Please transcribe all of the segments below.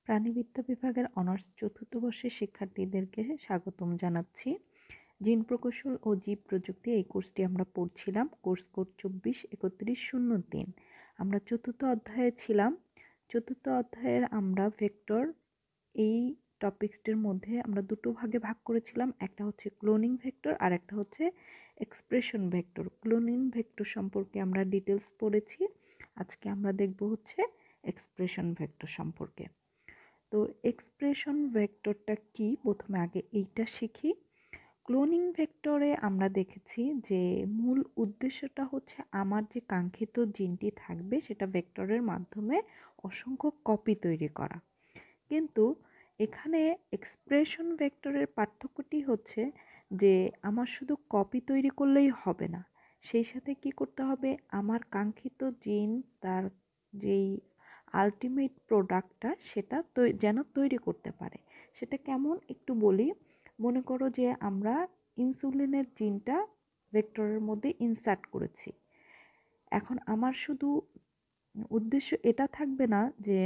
প্রাণিবিদ্যা বিভাগের অনার্স চতুর্থ বর্ষের শিক্ষার্থীদেরকে স্বাগতম জানাচ্ছি। জিন প্রকৌশল ও জীব প্রযুক্তি এই কোর্সটি আমরা পড়ছিলাম। Course code 24-31-03। আমরা চতুর্থ অধ্যায়ে ছিলাম। চতুর্থ অধ্যায়ের আমরা ভেক্টর এই টপিক্সটির মধ্যে আমরা দুটো ভাগে ভাগ করেছিলাম। একটা হচ্ছে ক্লোনিং ভেক্টর আর একটা হচ্ছে এক্সপ্রেশন ভেক্টর। ক্লোনিং ভেক্টর সম্পর্কে আমরা ডিটেলস পড়েছি। আজকে আমরা দেখব হচ্ছে এক্সপ্রেশন ভেক্টর সম্পর্কে। তো এক্সপ্রেশন ভেক্টরটা কি, প্রথমে আগে এইটা শিখি। ক্লোনিং ভেক্টরে আমরা দেখেছি যে মূল উদ্দেশ্যটা হচ্ছে আমার যে কাঙ্ক্ষিত জিনটি থাকবে সেটা ভেক্টরের মাধ্যমে অসংখ্য কপি তৈরি করা। কিন্তু এখানে এক্সপ্রেশন ভেক্টরের পার্থক্যটি হচ্ছে যে আমার শুধু কপি তৈরি করলেই হবে না, সেই সাথে কি করতে হবে, আমার কাঙ্ক্ষিত জিন তার যেই আলটিমেট প্রোডাক্টটা সেটা যেন তৈরি করতে পারে। সেটা কেমন একটু বলি। মনে করো যে আমরা ইনসুলিনের জিনটা ভেক্টরের মধ্যে ইনসার্ট করেছি। এখন আমার শুধু উদ্দেশ্য এটা থাকবে না যে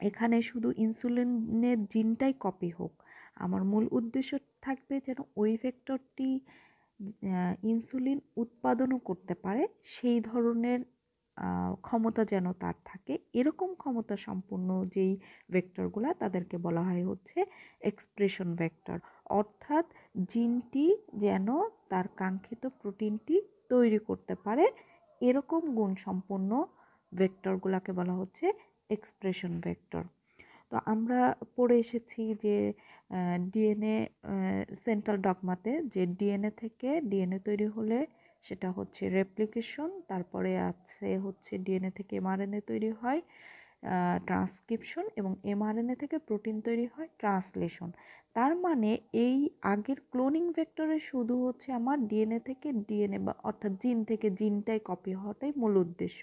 এখানে শুধু ইনসুলিনের জিনটাই কপি হোক। আমার মূল উদ্দেশ্য থাকবে যেন ওই ভেক্টরটি ইনসুলিন উৎপাদনও করতে পারে, সেই ধরনের ক্ষমতা যেন তার থাকে। এরকম ক্ষমতা সম্পন্ন যেই ভেক্টরগুলো তাদেরকে বলা হয় হচ্ছে এক্সপ্রেশন ভেক্টর। অর্থাৎ জিনটি যেন তার কাঙ্ক্ষিত প্রোটিনটি তৈরি করতে পারে, এরকম গুণসম্পন্ন ভেক্টরগুলোকে বলা হচ্ছে এক্সপ্রেশন ভেক্টর। তো আমরা পড়ে এসেছি যে ডিএনএ সেন্ট্রাল ডগমাতে যে ডিএনএ থেকে ডিএনএ তৈরি হলে সেটা হচ্ছে রেপ্লিকেশন, তারপরে আছে হচ্ছে ডিএনএ থেকে এমআরএনএ তৈরি হয় ট্রান্সক্রিপশন, এবং এমআরএনএ থেকে প্রোটিন তৈরি হয় ট্রান্সলেশন। তার মানে এই আগের ক্লোনিং ভেক্টরে শুধু হচ্ছে আমার ডিএনএ থেকে ডিএনএ বা অর্থাৎ জিন থেকে জিনটাই কপি হওয়াটাই মূল উদ্দেশ্য।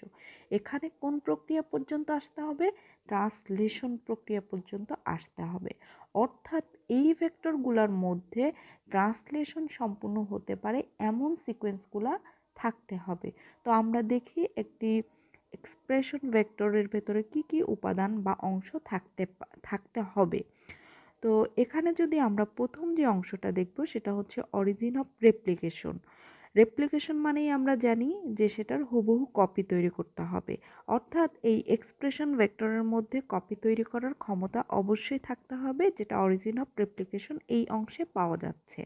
এখানে কোন প্রক্রিয়া পর্যন্ত আসতে হবে? ট্রান্সলেশন প্রক্রিয়া পর্যন্ত আসতে হবে। অর্থাৎ এই ভেক্টরগুলোর মধ্যে ট্রান্সলেশন সম্পূর্ণ হতে পারে এমন সিকোয়েন্সগুলো থাকতে হবে। তো আমরা দেখি একটি এক্সপ্রেশন ভেক্টরের ভেতরে কি কি উপাদান বা অংশ থাকতে হবে। তো এখানে যদি আমরা প্রথম যে অংশটা দেখব সেটা হচ্ছে অরিজিন অফ রেপ্লিকেশন। রেপ্লিকেশন মানেই আমরা জানি যে সেটার হুবহু কপি তৈরি করতে হবে। অর্থাৎ এই এক্সপ্রেশন ভেক্টরের মধ্যে কপি তৈরি করার ক্ষমতা অবশ্যই থাকতে হবে, যেটা অরিজিন অফ রেপ্লিকেশন এই অংশে পাওয়া যাচ্ছে।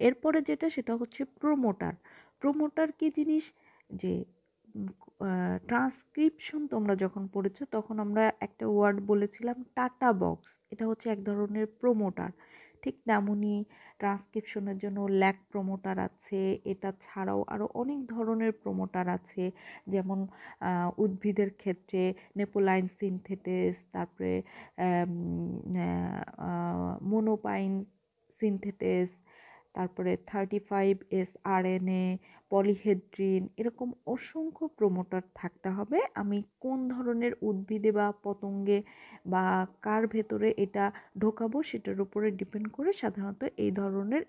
এরপরে যেটা সেটা হচ্ছে প্রোমোটার। প্রোমোটার কি জিনিস? যে ট্রান্সক্রিপশন তোমরা যখন পড়েছো তখন আমরা একটা ওয়ার্ড বলেছিলাম টাটা বক্স, এটা হচ্ছে এক ধরনের প্রোমোটার। ঠিক তেমনই ট্রান্সক্রিপশনের জন্য ল্যাক প্রোমোটার আছে, এটা ছাড়াও আরও অনেক ধরনের প্রোমোটার আছে, যেমন উদ্ভিদের ক্ষেত্রে নেপোলাইন সিনথেটেস, তারপরে মোনোপাইন সিনথেটেস, তারপরে 35S RNA, পলিহেড্রিন, এরকম অসংখ্য প্রোমোটার থাকতে হবে। আমি কোন ধরনের উদ্ভিদে বা পতঙ্গে বা কার ভেতরে এটা ঢোকাবো সেটার উপরে ডিপেন্ড করে সাধারণত এই ধরনের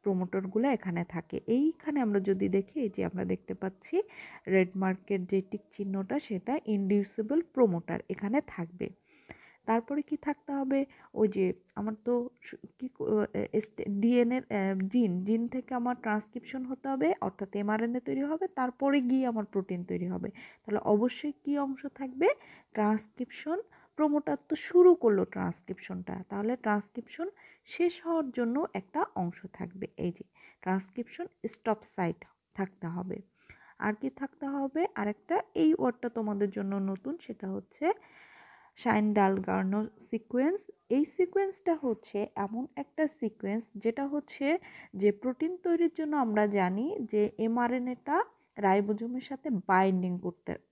প্রোমোটারগুলো এখানে থাকে। এইখানে আমরা যদি দেখি, এই যে আমরা দেখতে পাচ্ছি রেড মার্কের যে টিক চিহ্নটা, সেটা ইনডিউসিবল প্রোমোটার এখানে থাকবে। তারপরে কি থাকতে হবে? ওই যে আমার তো কি ডিএনএর জিন থেকে আমার ট্রান্সক্রিপশন হতে হবে, অর্থাৎ এমআরএনএ তৈরি হবে, তারপরে গিয়ে আমার প্রোটিন তৈরি হবে। তাহলে অবশ্যই কি অংশ থাকবে? ট্রান্সক্রিপশন। প্রোমোটার তো শুরু করলো ট্রান্সক্রিপশনটা, তাহলে ট্রান্সক্রিপশন শেষ হওয়ার জন্য একটা অংশ থাকবে, এই যে ট্রান্সক্রিপশন স্টপ সাইট থাকতে হবে। আর কি থাকতে হবে? আরেকটা, এই ওয়ার্ডটা তোমাদের জন্য নতুন, সেটা হচ্ছে শাইন-ডালগার্নো সিকোয়েন্স। এই সিকোয়েন্সটা হচ্ছে এমন একটা সিকোয়েন্স যেটা হচ্ছে যে প্রোটিন তৈরির জন্য আমরা জানি যে এমআরএনএটা রাইবোজোমের সাথে বাইন্ডিং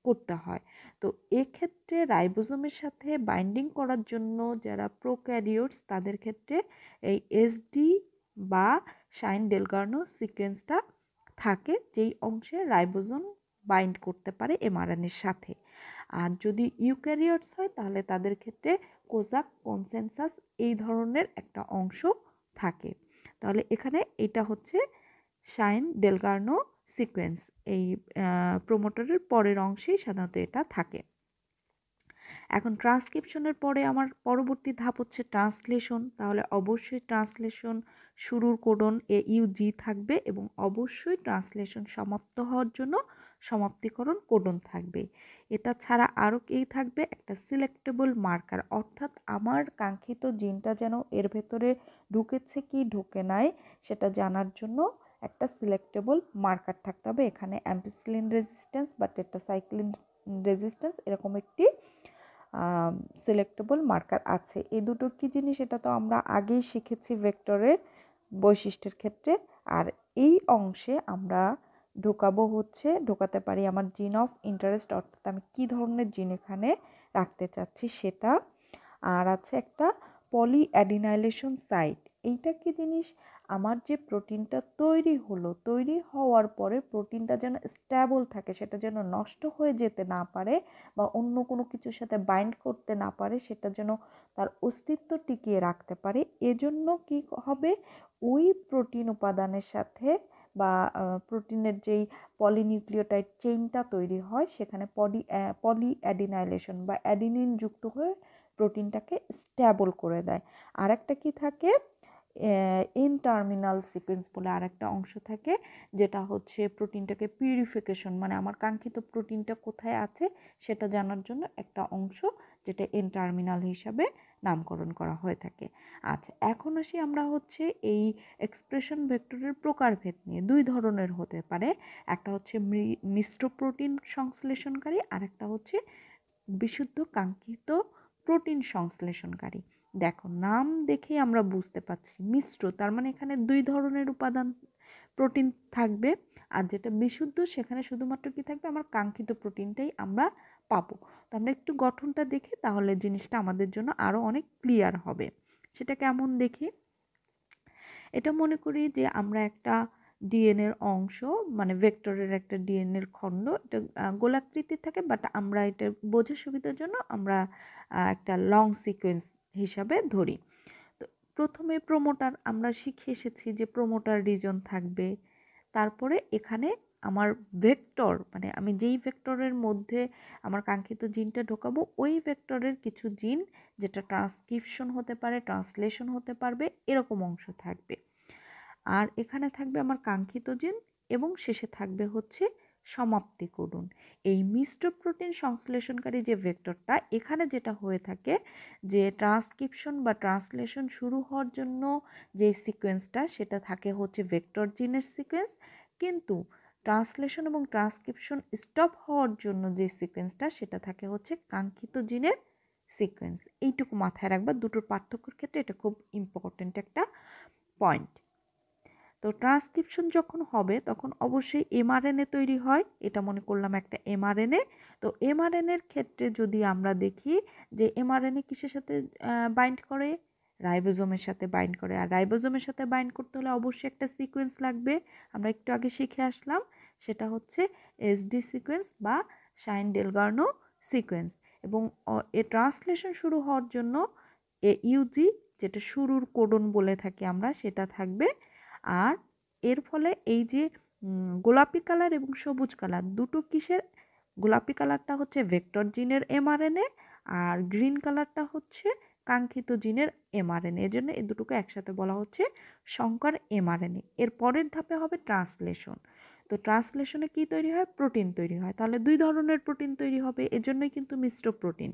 করতে হয়। তো এক্ষেত্রে রাইবোজোমের সাথে বাইন্ডিং করার জন্য যারা প্রোক্যারিওটস তাদের ক্ষেত্রে এই এসডি বা শাইন-ডালগার্নো সিকোয়েন্সটা থাকে, যেই অংশে রাইবোজোম বাইন্ড করতে পারে এমআরএনএর সাথে। আর যদি ইউক্যারিওটস হয় তাহলে তাদের ক্ষেত্রে কোজাক কনসেনসাস এই ধরনের একটা অংশ থাকে। তাহলে এখানে এটা হচ্ছে শাইন-ডালগার্নো সিকোয়েন্স, এই প্রোমোটারের পরের অংশেই সাধারণত এটা থাকে। এখন ট্রান্সক্রিপশনের পরে আমার পরবর্তী ধাপ হচ্ছে ট্রান্সলেশন। তাহলে অবশ্যই ট্রান্সলেশন শুরুর কোডন AUG থাকবে এবং অবশ্যই ট্রান্সলেশন সমাপ্ত হওয়ার জন্য সমাপ্তিকরণ কোডন থাকবে। এটা ছাড়া আরও এই থাকবে একটা সিলেক্টেবল মার্কার, অর্থাৎ আমার কাঙ্ক্ষিত জিনটা যেন এর ভেতরে ঢুকেছে কি ঢুকে নাই সেটা জানার জন্য একটা সিলেক্টেবল মার্কার থাকতে হবে। এখানে অ্যাম্পিসিলিন রেজিস্ট্যান্স বা টেট্রাসাইক্লিন রেজিস্ট্যান্স এরকম একটি সিলেক্টেবল মার্কার আছে। এই দুটো কি জিনিস এটা তো আমরা আগেই শিখেছি ভেক্টরের বৈশিষ্ট্যের ক্ষেত্রে। আর এই অংশে আমরা ঢোকাতে পারি আমার জিন অফ ইন্টারেস্ট, অর্থাৎ আমি কী ধরনের জিন এখানে রাখতে চাচ্ছি সেটা। আর আছে একটা পলি অ্যাডিনাইলেশন সাইট। এইটা কি জিনিস, আমার যে প্রোটিনটা তৈরি হওয়ার পরে প্রোটিনটা যেন স্ট্যাবল থাকে, সেটা যেন নষ্ট হয়ে যেতে না পারে বা অন্য কোনো কিছুর সাথে বাইন্ড করতে না পারে, সেটা যেন তার অস্তিত্ব টিকিয়ে রাখতে পারে। এজন্য কি হবে, ওই প্রোটিন উপাদানের সাথে বা প্রোটিনের যেই পলিনিউক্লিওটাইড চেইনটা তৈরি হয় সেখানে পলি অ্যাডিনাইলেশন বা অ্যাডিনিন যুক্ত হয়ে প্রোটিনটাকে স্ট্যাবল করে দেয়। আর একটা কি থাকে, এন টার্মিনাল সিকোয়েন্স বলে আর একটা অংশ থাকে, যেটা হচ্ছে প্রোটিনটাকে পিউরিফিকেশন, মানে আমার কাঙ্ক্ষিত প্রোটিনটা কোথায় আছে সেটা জানার জন্য একটা অংশ, যেটা এন টার্মিনাল হিসাবে নামকরণ করা হয়ে থাকে। আচ্ছা, এখন আসি আমরা হচ্ছে এই এক্সপ্রেশন ভেক্টরের প্রকারভেদ নিয়ে। দুই ধরনের হতে পারে, একটা হচ্ছে মিশ্র প্রোটিন সংশ্লেষণকারী, আর একটা হচ্ছে বিশুদ্ধ কাঙ্ক্ষিত প্রোটিন সংশ্লেষণকারী। দেখো, নাম দেখেই আমরা বুঝতে পারছি মিশ্র, তার মানে এখানে দুই ধরনের উপাদান প্রোটিন থাকবে। আর যেটা বিশুদ্ধ সেখানে শুধুমাত্র কি থাকবে, আমার কাঙ্ক্ষিত প্রোটিনটাই আমরা পাবো। তো আমরা একটু গঠনটা দেখি, তাহলে জিনিসটা আমাদের জন্য আরও অনেক ক্লিয়ার হবে। সেটা কেমন দেখি, এটা মনে করি যে আমরা একটা ডিএনএর অংশ, মানে ভেক্টরের একটা ডিএনএর খণ্ড, এটা গোলাকৃতির থাকে, বাট আমরা এটা বোঝার সুবিধার জন্য আমরা একটা লং সিকোয়েন্স হিসাবে ধরি। তো প্রথমে প্রোমোটার আমরা শিখে এসেছি যে প্রোমোটার রিজন থাকবে। তারপরে এখানে আমার ভেক্টর, মানে আমি যেই ভেক্টরের মধ্যে আমার কাঙ্ক্ষিত জিনটা ঢোকাবো ওই ভেক্টরের কিছু জিন, যেটা ট্রান্সক্রিপশন হতে পারে, ট্রান্সলেশন হতে পারবে, এরকম অংশ থাকবে। আর এখানে থাকবে আমার কাঙ্ক্ষিত জিন এবং শেষে থাকবে হচ্ছে সমাপ্তি কোডন। এই মিশ্র প্রোটিন সংশ্লেষণকারী যে ভেক্টরটা, এখানে যেটা হয়ে থাকে যে ট্রান্সক্রিপশন বা ট্রান্সলেশন শুরু হওয়ার জন্য যে সিকোয়েন্সটা সেটা থাকে হচ্ছে ভেক্টর জিনের সিকোয়েন্স, কিন্তু ট্রান্সলেশন এবং ট্রান্সক্রিপশন স্টপ হওয়ার জন্য যে সিকোয়েন্সটা সেটা থাকে হচ্ছে কাঙ্ক্ষিত জিনের সিকোয়েন্স। এইটুকু মাথায় রাখবা, দুটোর পার্থক্যের ক্ষেত্রে এটা খুব ইম্পর্টেন্ট একটা পয়েন্ট। তো ট্রান্সক্রিপশন যখন হবে তখন অবশ্যই এমআরএনএ তৈরি হয়, এটা মনে করলাম একটা এমআরএনএ। তো এমআরএনএর ক্ষেত্রে যদি আমরা দেখি যে এমআরএনএ কিসের সাথে বাইন্ড করে, রাইবোজোমের সাথে বাইন্ড করে। আর রাইবোজোমের সাথে বাইন্ড করতে হলে অবশ্যই একটা সিকোয়েন্স লাগবে, আমরা একটু আগে শিখে আসলাম, সেটা হচ্ছে এসডি সিকোয়েন্স বা শাইন ডেলগার্নো সিকোয়েন্স। এবং এ ট্রান্সলেশন শুরু হওয়ার জন্য ইউজি, যেটা শুরুর কোডন বলে থাকি আমরা, সেটা থাকবে। আর এর ফলে এই যে গোলাপি কালার এবং সবুজ কালার দুটো কিসের, গোলাপি কালারটা হচ্ছে ভেক্টর জিনের এমআরএনএ আর গ্রিন কালারটা হচ্ছে কাঙ্ক্ষিত জিনের এমআরএনএ। এর জন্য এই দুটোকে একসাথে বলা হচ্ছে সংকর এমআরএনএ। এর পরের ধাপে হবে ট্রান্সলেশন। তো ট্রান্সলেশনে কি তৈরি হয়, প্রোটিন তৈরি হয়। তাহলে দুই ধরনের প্রোটিন তৈরি হবে, এজন্যই কিন্তু মিশ্র প্রোটিন।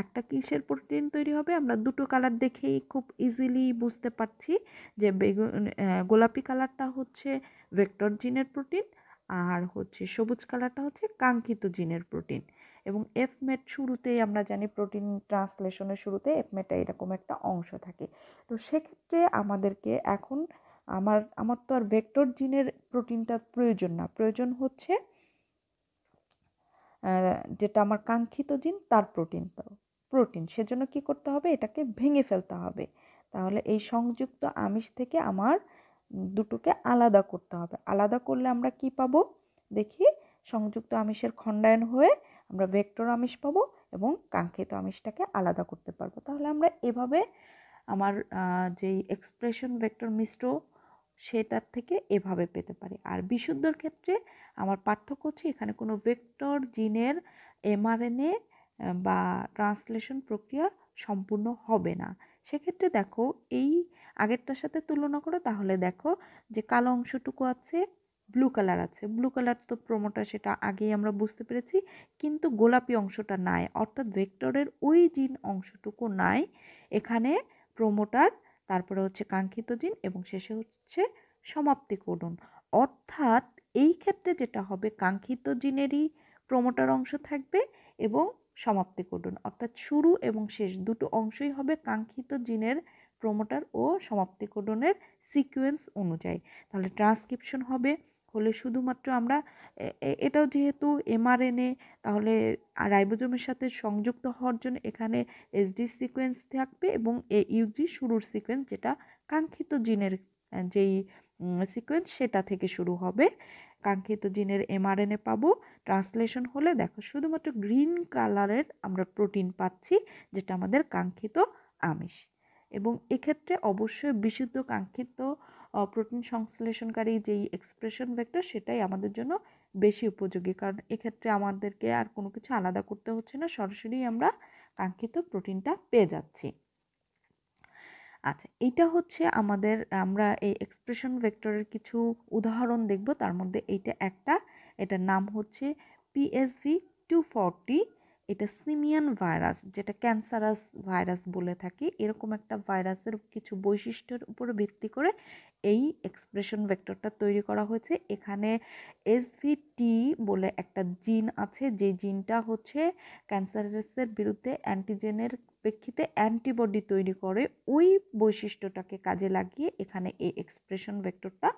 একটা কিসের প্রোটিন তৈরি হবে, আমরা দুটো কালার দেখেই খুব ইজিলি বুঝতে পারছি যে গোলাপি কালারটা হচ্ছে ভেক্টর জিনের প্রোটিন আর হচ্ছে সবুজ কালারটা হচ্ছে কাঙ্ক্ষিত জিনের প্রোটিন। এবং এফমেট শুরুতেই আমরা জানি, প্রোটিন ট্রান্সলেশনের শুরুতে এফমেটটা এরকম একটা অংশ থাকে। তো সেক্ষেত্রে আমাদেরকে এখন আমার তো আর ভেক্টর জিনের প্রোটিনটা প্রয়োজন না, প্রয়োজন হচ্ছে যেটা আমার কাঙ্ক্ষিত জিন তার প্রোটিন। সেজন্য কি করতে হবে, এটাকে ভেঙে ফেলতে হবে। তাহলে এই সংযুক্ত আমিষ থেকে আমার দুটোকে আলাদা করতে হবে। আলাদা করলে আমরা কি পাবো দেখি, সংযুক্ত আমিষের খণ্ডায়ন হয়ে আমরা ভেক্টর আমিষ পাবো এবং কাঙ্ক্ষিত আমিষটাকে আলাদা করতে পারবো। তাহলে আমরা এভাবে আমার যেই এক্সপ্রেশন ভেক্টর মিশ্র সেটার থেকে এভাবে পেতে পারি। আর বিশুদ্ধর ক্ষেত্রে আমার পার্থক্য হচ্ছে এখানে কোনো ভেক্টর জিনের এমআরএনএ বা ট্রান্সলেশন প্রক্রিয়া সম্পূর্ণ হবে না। সেক্ষেত্রে দেখো এই আগেরটার সাথে তুলনা করো, তাহলে দেখো যে কালো অংশটুকু আছে, ব্লু কালার আছে। ব্লু কালার তো প্রোমোটার, সেটা আগেই আমরা বুঝতে পেরেছি, কিন্তু গোলাপি অংশটা নাই, অর্থাৎ ভেক্টরের ওই জিন অংশটুকু নাই এখানে। প্রোমোটার, তারপরে হচ্ছে কাঙ্ক্ষিত জিন এবং শেষে হচ্ছে সমাপ্তি কোডন। অর্থাৎ এই ক্ষেত্রে যেটা হবে, কাঙ্ক্ষিত জিনেরই প্রোমোটার অংশ থাকবে এবং সমাপ্তি কোডন, অর্থাৎ শুরু এবং শেষ দুটো অংশই হবে কাঙ্ক্ষিত জিনের প্রোমোটার ও সমাপ্তি কোডনের সিকোয়েন্স অনুযায়ী। তাহলে ট্রান্সক্রিপশন হবে হলে শুধুমাত্র আমরা এটাও যেহেতু এমআরএনএ, তাহলে রাইবোজোমের সাথে সংযুক্ত হওয়ার জন্য এখানে এসডি সিকোয়েন্স থাকবে এবং ইউজি শুরুর সিকোয়েন্স, যেটা কাঙ্ক্ষিত জিনের যেই সিকোয়েন্স সেটা থেকে শুরু হবে। কাঙ্ক্ষিত জিনের এমআরএনএ পাবো। ট্রান্সলেশন হলে দেখো শুধুমাত্র গ্রিন কালারের আমরা প্রোটিন পাচ্ছি, যেটা আমাদের কাঙ্ক্ষিত আমিষ। এবং এক্ষেত্রে অবশ্যই বিশুদ্ধ কাঙ্ক্ষিত প্রোটিন সংশ্লেষণকারী যেই এক্সপ্রেশন ভেক্টর, সেটাই আমাদের জন্য বেশি উপযোগী, কারণ এক্ষেত্রে আমাদেরকে আর কোনো কিছু আলাদা করতে হচ্ছে না, সরাসরি আমরা কাঙ্ক্ষিত প্রোটিনটা পেয়ে যাচ্ছি। আচ্ছা, এটা হচ্ছে আমাদের, আমরা এই এক্সপ্রেশন ভেক্টরের কিছু উদাহরণ দেখব। তার মধ্যে এইটা একটা, এটার নাম হচ্ছে PSV240। এটা সিমিয়ান ভাইরাস, যেটা ক্যান্সারাস ভাইরাস বলে থাকি। এরকম একটা ভাইরাসের কিছু বৈশিষ্ট্যের উপর ভিত্তি করে এই এক্সপ্রেশন ভেক্টরটা তৈরি করা হয়েছে। এখানে SVT বলে একটা জিন আছে, যে জিনটা হচ্ছে ক্যান্সারাসের বিরুদ্ধে অ্যান্টিজেনের প্রেক্ষিতে অ্যান্টিবডি তৈরি করে। ওই বৈশিষ্ট্যটাকে কাজে লাগিয়ে এখানে এই এক্সপ্রেশন ভেক্টরটা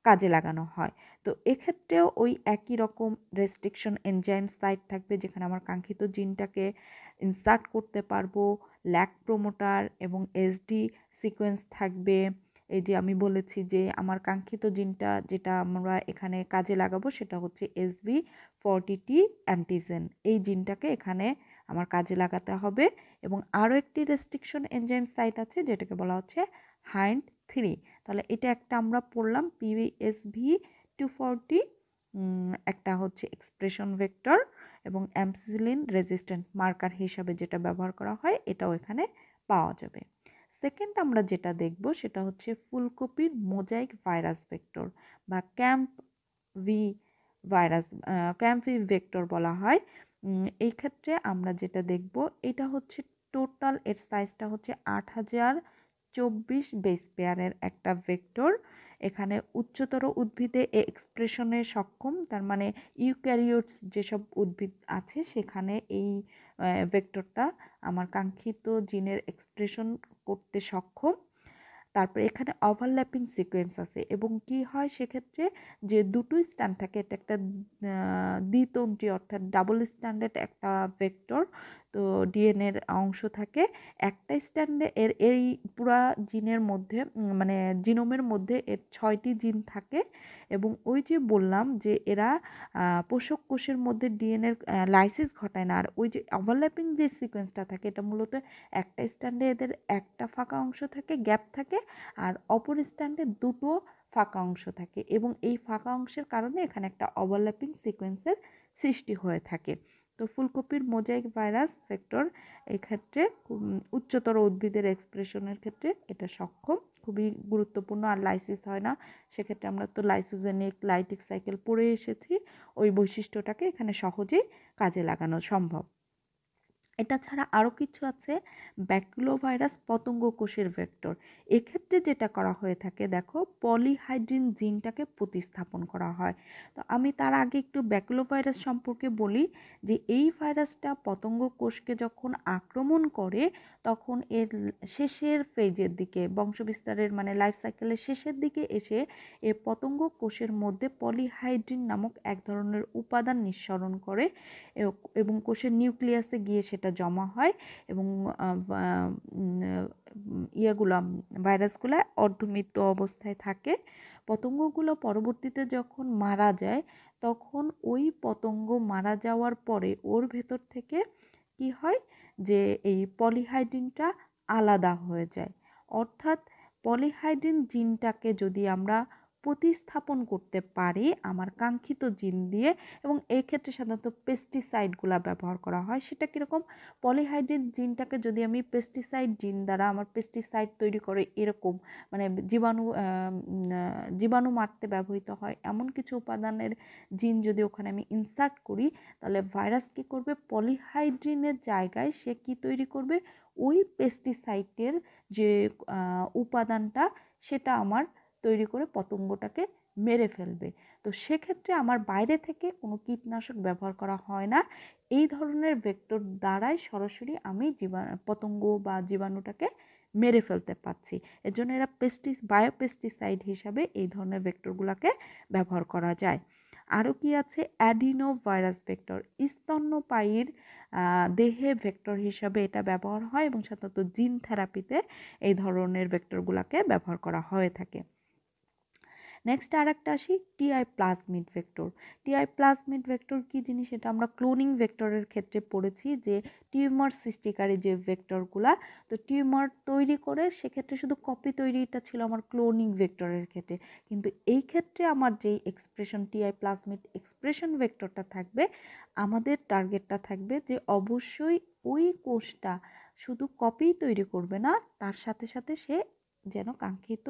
কাজে লাগানো হয়। তো এক্ষেত্রেও ওই একই রকম রেস্ট্রিকশন এনজাইম সাইট থাকবে, যেখানে আমার কাঙ্ক্ষিত জিনটাকে ইনসার্ট করতে পারবো। ল্যাক প্রোমোটার এবং এসডি সিকোয়েন্স থাকবে। এই যে আমি বলেছি যে আমার কাঙ্ক্ষিত জিনটা যেটা আমরা এখানে কাজে লাগাবো, সেটা হচ্ছে SV40T অ্যান্টিজেন। এই জিনটাকে এখানে আমার কাজে লাগাতে হবে। এবং আরও একটি রেস্ট্রিকশন এনজাইম সাইট আছে, যেটাকে বলা হচ্ছে HIND3। তাহলে এটা একটা আমরা পড়লাম, PSV240 একটা হচ্ছে এক্সপ্রেশন ভেক্টর এবং অ্যামসিলিন রেজিস্ট্যান্ট মার্কার হিসাবে যেটা ব্যবহার করা হয়, এটাও এখানে পাওয়া যাবে। সেকেন্ড আমরা যেটা দেখব, সেটা হচ্ছে ফুলকপির মোজাইক ভাইরাস ভেক্টর বা ক্যাম্পভি ভেক্টর বলা হয়। এই ক্ষেত্রে আমরা যেটা দেখব, এটা হচ্ছে টোটাল এর সাইজটা হচ্ছে 8024 বেস পেয়ারের একটা ভেক্টর। এখানে উচ্চতর উদ্ভিদে এক্সপ্রেশনে সক্ষম, তার মানে ইউক্যারিওটস যেসব উদ্ভিদ আছে সেখানে এই ভেক্টরটা আমার কাঙ্ক্ষিত জিনের এক্সপ্রেশন করতে সক্ষম। তারপরে এখানে ওভারল্যাপিং সিকোয়েন্স আছে এবং কি হয় সেক্ষেত্রে, যে দুটো স্ট্যান্ড থাকে, এটা একটা দ্বিতন্ত্রী অর্থাৎ ডাবল স্ট্যান্ডার্ড একটা ভেক্টর। তো ডিএনএর অংশ থাকে একটা স্ট্যান্ডে, এই পুরা জিনের মধ্যে মানে জিনোমের মধ্যে এর 6টি জিন থাকে। এবং ওই যে বললাম যে এরা পোষক কোষের মধ্যে ডিএনএর লাইসিস ঘটায় না, আর ওই যে ওভারল্যাপিং যে সিকোয়েন্সটা থাকে, এটা মূলত একটা স্ট্যান্ডে এদের একটা ফাঁকা অংশ থাকে, গ্যাপ থাকে, আর অপর স্ট্যান্ডে দুটো ফাঁকা অংশ থাকে এবং এই ফাঁকা অংশের কারণে এখানে একটা ওভারল্যাপিং সিকোয়েন্সের সৃষ্টি হয়ে থাকে। তো ফুলকপির মোজাইক ভাইরাস ভেক্টর এক্ষেত্রে উচ্চতর উদ্ভিদের এক্সপ্রেশনের ক্ষেত্রে এটা সক্ষম, খুবই গুরুত্বপূর্ণ। আর লাইসিস হয় না, সেক্ষেত্রে আমরা তো লাইসোজেনিক লাইটিক সাইকেল পড়ে এসেছি, ওই বৈশিষ্ট্যটাকে এখানে সহজেই কাজে লাগানো সম্ভব। এটা ছাড়া আরও কিছু আছে, ব্যাকুলোভাইরাস পতঙ্গ কোষের ভেক্টর। এক্ষেত্রে যেটা করা হয়ে থাকে, দেখো পলিহাইড্রিন জিনটাকে প্রতিস্থাপন করা হয়। তো আমি তার আগে একটু ব্যাকুলোভাইরাস সম্পর্কে বলি, যে এই ভাইরাসটা পতঙ্গ কোষকে যখন আক্রমণ করে, তখন এর শেষের ফেজের দিকে, বংশবিস্তারের মানে লাইফ সাইকেলের শেষের দিকে এসে এ পতঙ্গ কোষের মধ্যে পলিহাইড্রিন নামক এক ধরনের উপাদান নিঃসরণ করে এবং কোষের নিউক্লিয়াসে গিয়ে সেটা জমা হয় এবং ভাইরাসগুলো অর্ধমৃত অবস্থায় থাকে। পতঙ্গগুলো পরবর্তীতে যখন মারা যায়, তখন ওই পতঙ্গ মারা যাওয়ার পরে ওর ভেতর থেকে কি হয়, যে এই পলিহাইড্রিনটা আলাদা হয়ে যায়। অর্থাৎ পলিহাইড্রিন জিনটাকে যদি আমরা প্রতিস্থাপন করতে পারি আমার কাঙ্ক্ষিত জিন দিয়ে, এবং এই ক্ষেত্রে সাধারণত পেস্টিসাইডগুলো ব্যবহার করা হয়। সেটা কীরকম, পলিহাইড্রেট জিনটাকে যদি আমি পেস্টিসাইড জিন দ্বারা আমার পেস্টিসাইড তৈরি করে এরকম, মানে জীবাণু মারতে ব্যবহৃত হয় এমন কিছু উপাদানের জিন যদি ওখানে আমি ইনসার্ট করি, তাহলে ভাইরাস কী করবে, পলিহাইড্রিনের জায়গায় সে কি তৈরি করবে, ওই পেস্টিসাইডের যে উপাদানটা সেটা আমার তৈরি করে পতঙ্গটাকে মেরে ফেলবে। তো সেক্ষেত্রে আমার বাইরে থেকে কোনো কীটনাশক ব্যবহার করা হয় না, এই ধরনের ভেক্টর দ্বারাই সরাসরি আমি পতঙ্গ বা জীবাণুটাকে মেরে ফেলতে পারছি। এজন্য এরা বায়োপেস্টিসাইড হিসাবে এই ধরনের ভেক্টরগুলোকে ব্যবহার করা যায়। আরও কি আছে, অ্যাডিনো ভাইরাস ভেক্টর, স্তন্যপায়ীর দেহে ভেক্টর হিসাবে এটা ব্যবহার হয় এবং সাধারণত জিন থেরাপিতে এই ধরনের ভেক্টরগুলোকে ব্যবহার করা হয়ে থাকে। নেক্সট আর একটা আসি, Ti plasmid vector. Ti plasmid vector কী জিনিস, এটা আমরা ক্লোনিং ভেক্টরের ক্ষেত্রে পড়েছি যে টিউমার সৃষ্টিকারী যে ভেক্টরগুলা, তো টিউমার তৈরি করে সেক্ষেত্রে শুধু কপি তৈরিটা ছিল আমার ক্লোনিং ভেক্টরের ক্ষেত্রে, কিন্তু এই ক্ষেত্রে আমার যেই এক্সপ্রেশন টিআই প্লাজমিড এক্সপ্রেশন ভেক্টরটা থাকবে, আমাদের টার্গেটটা থাকবে যে অবশ্যই ওই কোষটা শুধু কপি তৈরি করবে না, তার সাথে সাথে সে যেন কাঙ্ক্ষিত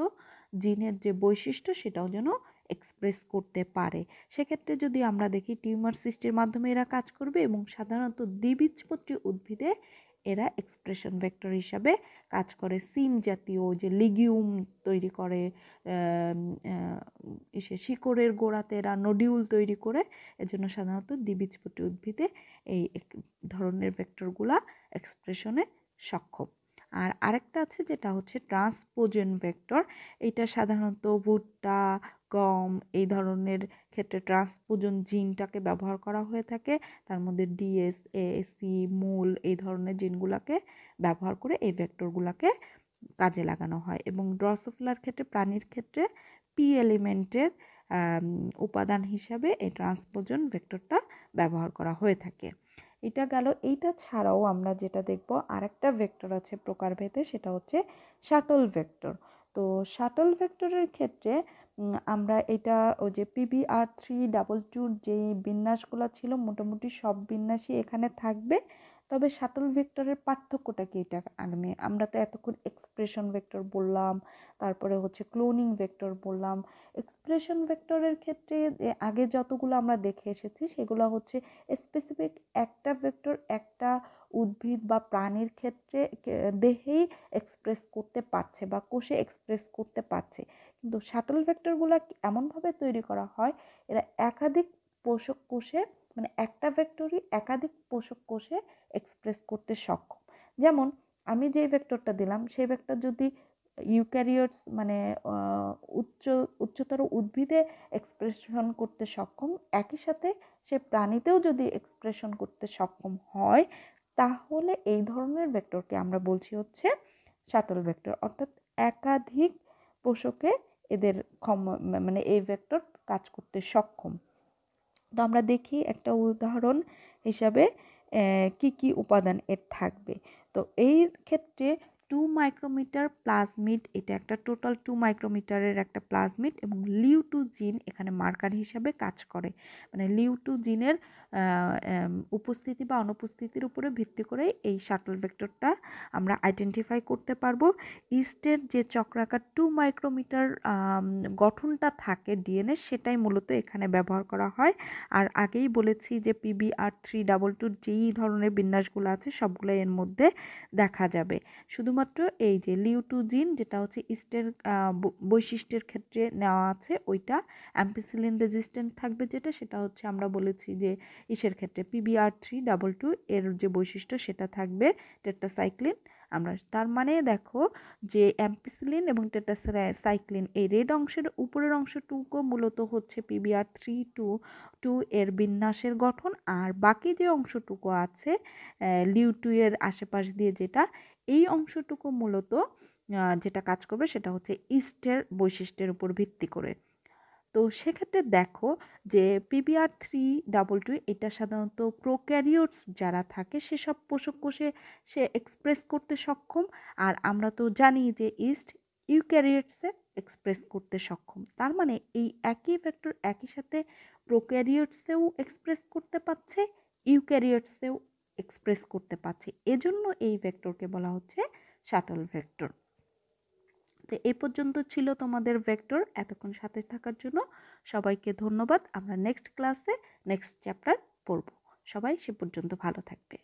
জিনের যে বৈশিষ্ট্য সেটাও যেন এক্সপ্রেস করতে পারে। সেক্ষেত্রে যদি আমরা দেখি টিউমার সৃষ্টির মাধ্যমে এরা কাজ করবে এবং সাধারণত দ্বিবীজপত্রী উদ্ভিদে এরা এক্সপ্রেশন ভেক্টর হিসাবে কাজ করে। সিম জাতীয় যে লিগিউম তৈরি করে, শিকড়ের গোড়াতে এরা নডিউল তৈরি করে, এজন্য সাধারণত দ্বিবীজপত্রী উদ্ভিদে এই ধরনের ভেক্টরগুলা এক্সপ্রেশনে সক্ষম। আর আরেকটা আছে যেটা হচ্ছে ট্রান্সপোজেন ভেক্টর, এটা সাধারণত ভুট্টা, গম এই ধরনের ক্ষেত্রে ট্রান্সপোজন জিনটাকে ব্যবহার করা হয়ে থাকে। তার মধ্যে ডিএস, এএসি, মূল এই ধরনের জিনগুলোকে ব্যবহার করে এই ভেক্টরগুলোকে কাজে লাগানো হয়। এবং ড্রসোফিলার ক্ষেত্রে, প্রাণীর ক্ষেত্রে পি এলিমেন্টের উপাদান হিসাবে এই ট্রান্সপোজন ভেক্টরটা ব্যবহার করা হয়ে থাকে। এটা গেল। এইটা ছাড়াও আমরা যেটা দেখব আরেকটা ভেক্টর আছে প্রকারভেদে, সেটা হচ্ছে শাটল ভেক্টর। তো শাটল ভেক্টরের ক্ষেত্রে আমরা এটা ওই যে PBR322 যে বিন্যাসগুলো ছিল মোটামুটি সব বিন্যাসই এখানে থাকবে। তবে শাটল ভেক্টরের পার্থক্যটা কি, এটা আমরা তো এতক্ষণ এক্সপ্রেশন ভেক্টর বললাম, তারপরে হচ্ছে ক্লোনিং ভেক্টর বললাম। এক্সপ্রেশন ভেক্টরের ক্ষেত্রে আগে যতগুলো আমরা দেখে এসেছি সেগুলো হচ্ছে স্পেসিফিক একটা ভেক্টর একটা উদ্ভিদ বা প্রাণীর ক্ষেত্রে দেহেই এক্সপ্রেস করতে পারছে বা কোষে এক্সপ্রেস করতে পারছে। কিন্তু শাটল ভেক্টরগুলো এমনভাবে তৈরি করা হয়, এরা একাধিক পোষক কোষে, মানে একটা ভেক্টরই একাধিক পোষক কোষে এক্সপ্রেস করতে সক্ষম। যেমন আমি যে ভেক্টরটা দিলাম সেই ভেক্টর যদি ইউক্যারিওটস মানে উচ্চতর উদ্ভিদে এক্সপ্রেশন করতে সক্ষম, একই সাথে সে প্রাণীতেও যদি এক্সপ্রেশন করতে সক্ষম হয়, তাহলে এই ধরনের ভেক্টরকে আমরা বলছি হচ্ছে শাটল ভেক্টর। অর্থাৎ একাধিক পোষকে এদের মানে এই ভেক্টর কাজ করতে সক্ষম। তো আমরা দেখি একটা উদাহরণ হিসাবে কি কি উপাদান এর থাকবে। তো এই ক্ষেত্রে 2 মাইক্রোমিটার প্লাজমিড, এটা একটা টোটাল 2 মাইক্রোমিটারের একটা প্লাজমিড, এবং লিউ2 জিন এখানে মার্কার হিসাবে কাজ করে। মানে লিউ2 জিনের উপস্থিতি বা অনুপস্থিতির উপরে ভিত্তি করে এই শাটল ভেক্টরটা আমরা আইডেন্টিফাই করতে পারবো। ইস্টের যে চক্রাকার 2 মাইক্রোমিটার গঠনটা থাকে ডিএনএ, সেটাই মূলত এখানে ব্যবহার করা হয়। আর আগেই বলেছি যে PBR322 যেই ধরনের বিন্যাসগুলো আছে সবগুলো এর মধ্যে দেখা যাবে। শুধুমাত্র এই যে লিউ2 জিন যেটা হচ্ছে ইস্টের বৈশিষ্ট্যের ক্ষেত্রে নেওয়া আছে, ওইটা অ্যাম্পিসিলিন রেজিস্ট্যান্ট থাকবে, যেটা সেটা হচ্ছে আমরা বলেছি যে ইসের ক্ষেত্রে PBR322 এর যে বৈশিষ্ট্য সেটা থাকবে টেট্রাসাইক্লিন। আমরা তার মানে দেখো যে অ্যাম্পিসিলিন এবং টেট্রাসাইক্লিন এই রেড অংশের উপরের অংশটুকু মূলত হচ্ছে PBR322 এর বিন্যাসের গঠন, আর বাকি যে অংশটুকু আছে লিউ2 এর আশেপাশ দিয়ে যেটা, এই অংশটুকু মূলত যেটা কাজ করবে সেটা হচ্ছে ইস্টের বৈশিষ্ট্যের উপর ভিত্তি করে। তো সেক্ষেত্রে দেখো যে PBR322 এটা সাধারণত প্রোক্যারিওটস যারা থাকে সেসব পোষক কোষে সে এক্সপ্রেস করতে সক্ষম। আর আমরা তো জানি যে ইস্ট ইউক্যারিওটসে এক্সপ্রেস করতে সক্ষম। তার মানে এই একই ভেক্টর একই সাথে প্রোক্যারিওটসেও এক্সপ্রেস করতে পারছে, ইউক্যারিওটসেও এক্সপ্রেস করতে পারছে। এজন্য এই ভেক্টরকে বলা হচ্ছে শাটল ভেক্টর। তো এই পর্যন্ত ছিল তোমাদের ভেক্টর। এতক্ষণ সাথে থাকার জন্য সবাইকে ধন্যবাদ। আমরা নেক্সট ক্লাসে নেক্সট চ্যাপ্টার পড়ব। সবাই সে পর্যন্ত ভালো থাকবে।